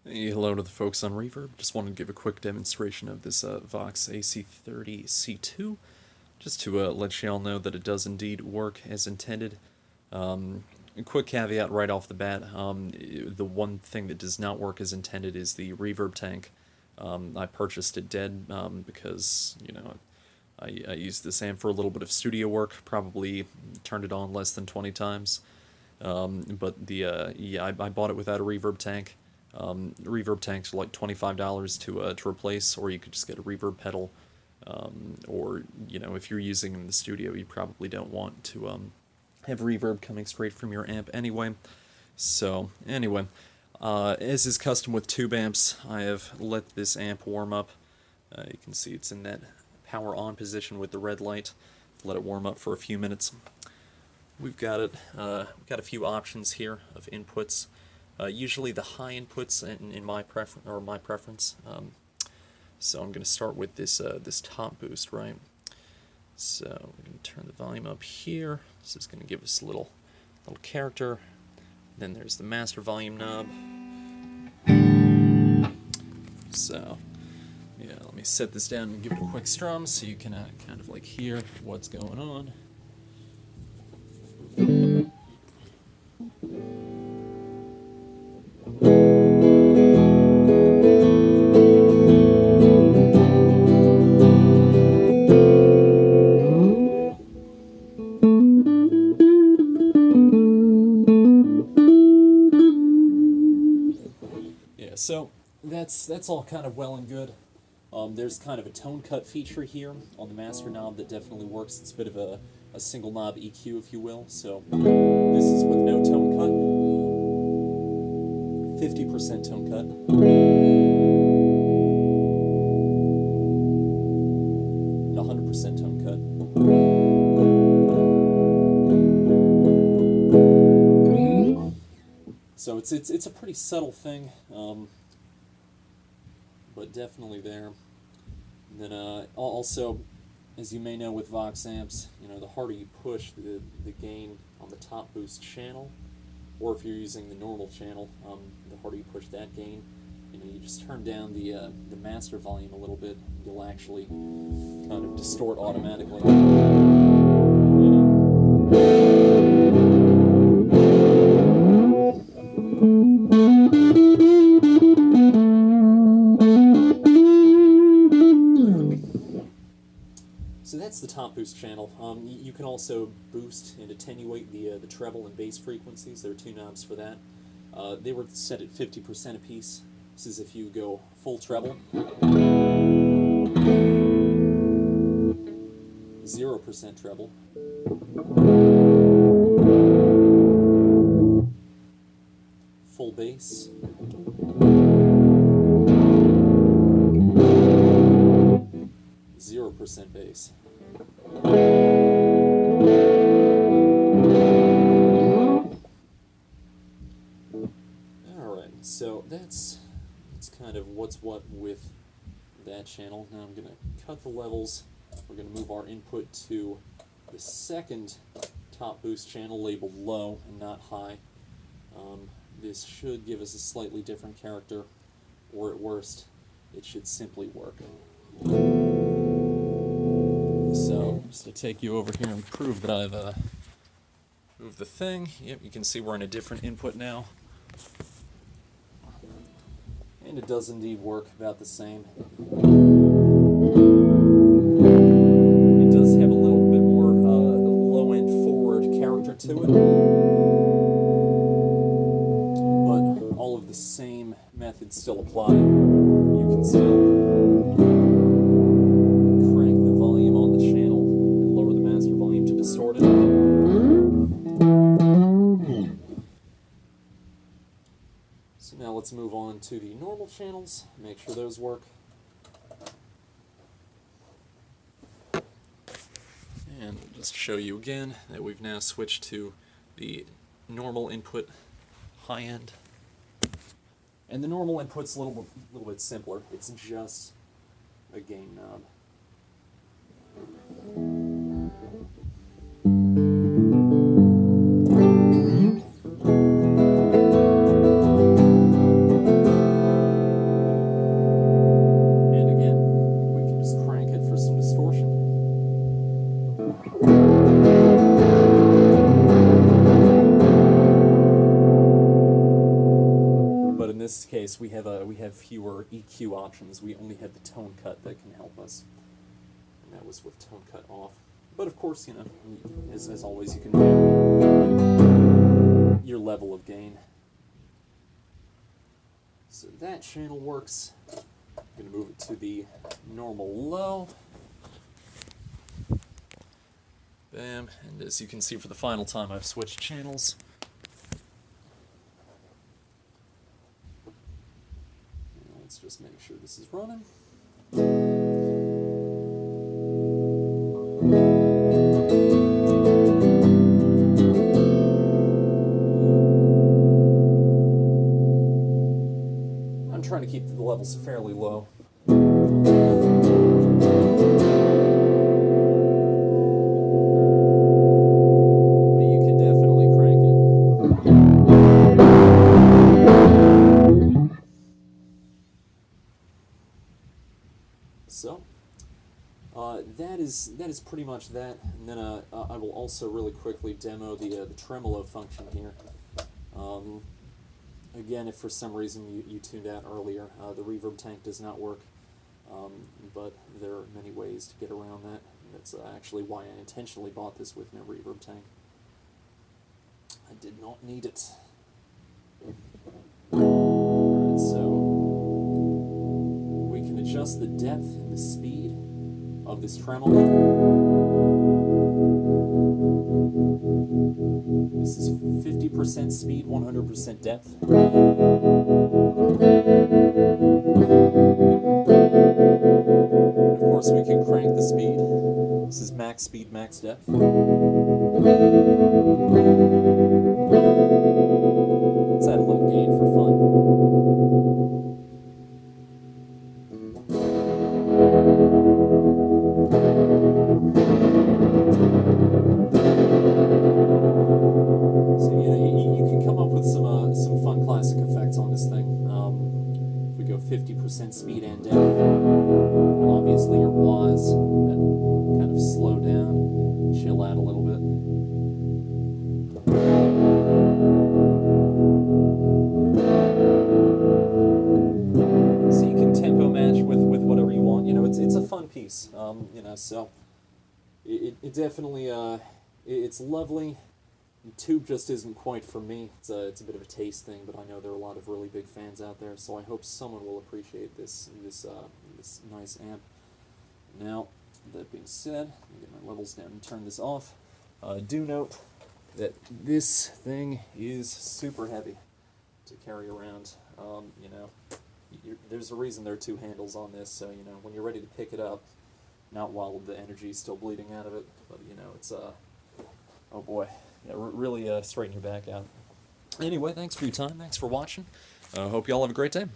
Hey, hello to the folks on Reverb. Just wanted to give a quick demonstration of this Vox AC30C2, just to let y'all know that it does indeed work as intended. A quick caveat right off the bat, the one thing that does not work as intended is the reverb tank. I purchased it dead because, I used this amp for a little bit of studio work, probably turned it on less than 20 times. I bought it without a reverb tank. Reverb tanks are like $25 to replace, or you could just get a reverb pedal. Or if you're using it in the studio, you probably don't want to have reverb coming straight from your amp anyway. So anyway, as is custom with tube amps, I have let this amp warm up. You can see it's in that power on position with the red light. Let it warm up for a few minutes. We've got a few options here of inputs. Usually the high inputs in my preference. So I'm going to start with this top boost, right? So we're going to turn the volume up here. This is going to give us a little character. Then there's the master volume knob. So yeah, let me set this down and give it a quick strum so you can kind of like hear what's going on. So that's all kind of well and good. There's kind of a tone cut feature here on the master knob that definitely works. It's a bit of a single knob EQ, if you will. So this is with no tone cut, 50% tone cut. 100% tone cut. So it's a pretty subtle thing, but definitely there. And then also, as you may know with Vox amps, the harder you push the gain on the top boost channel, or if you're using the normal channel, the harder you push that gain. You just turn down the master volume a little bit, you'll actually kind of distort automatically. So that's the top boost channel. You can also boost and attenuate the treble and bass frequencies. There are two knobs for that. They were set at 50% apiece. This is if you go full treble, 0% treble, full bass, 0% bass. Alright, so that's kind of what's what with that channel. Now I'm going to cut the levels. We're going to move our input to the second top boost channel labeled low and not high. This should give us a slightly different character, or at worst, it should simply work. So, just to take you over here and prove that I've moved the thing, yep, you can see we're in a different input now. And it does indeed work about the same. It does have a little bit more low-end forward character to it, but all of the same methods still apply. You can still crank the volume on the channel and lower the master volume to distort it. So now let's move on to the normal channels, make sure those work. And just show you again that we've now switched to the normal input high end. And the normal input's a little bit simpler. It's just a gain knob. this case, we have fewer EQ options. We only have the tone cut that can help us, and that was with tone cut off. But of course, you know, as always, you can vary your level of gain. So that channel works. I'm going to move it to the normal low. Bam, and as you can see for the final time, I've switched channels. Now let's just make sure this is running. I'm trying to keep the levels fairly low. So, that is pretty much that. And then I will also really quickly demo the tremolo function here. Again, if for some reason you tuned out earlier, the reverb tank does not work, but there are many ways to get around that. That's actually why I intentionally bought this with no reverb tank. I did not need it. Alright, so we can adjust the depth and the speed of this tremolo. This is 50% speed, 100% depth. Of course, we can crank the speed. This is max speed, max depth. Let's add a little gain for fun. So you can come up with some fun classic effects on this thing. If we go 50% speed and depth, obviously your wahs that kind of slow down, chill out a little bit. So you can tempo match with whatever you want. You know, it's a fun piece. You know, so it definitely it's lovely. The tube just isn't quite for me. It's a bit of a taste thing, but I know there are a lot of really big fans out there, so I hope someone will appreciate this nice amp. Now, that being said, let me get my levels down and turn this off. Do note that this thing is super heavy to carry around. You know, there's a reason there are two handles on this, so you know when you're ready to pick it up, not while the energy is still bleeding out of it, but you know it's oh boy. Yeah, really straighten your back out. Anyway, thanks for your time. Thanks for watching. Hope you all have a great day.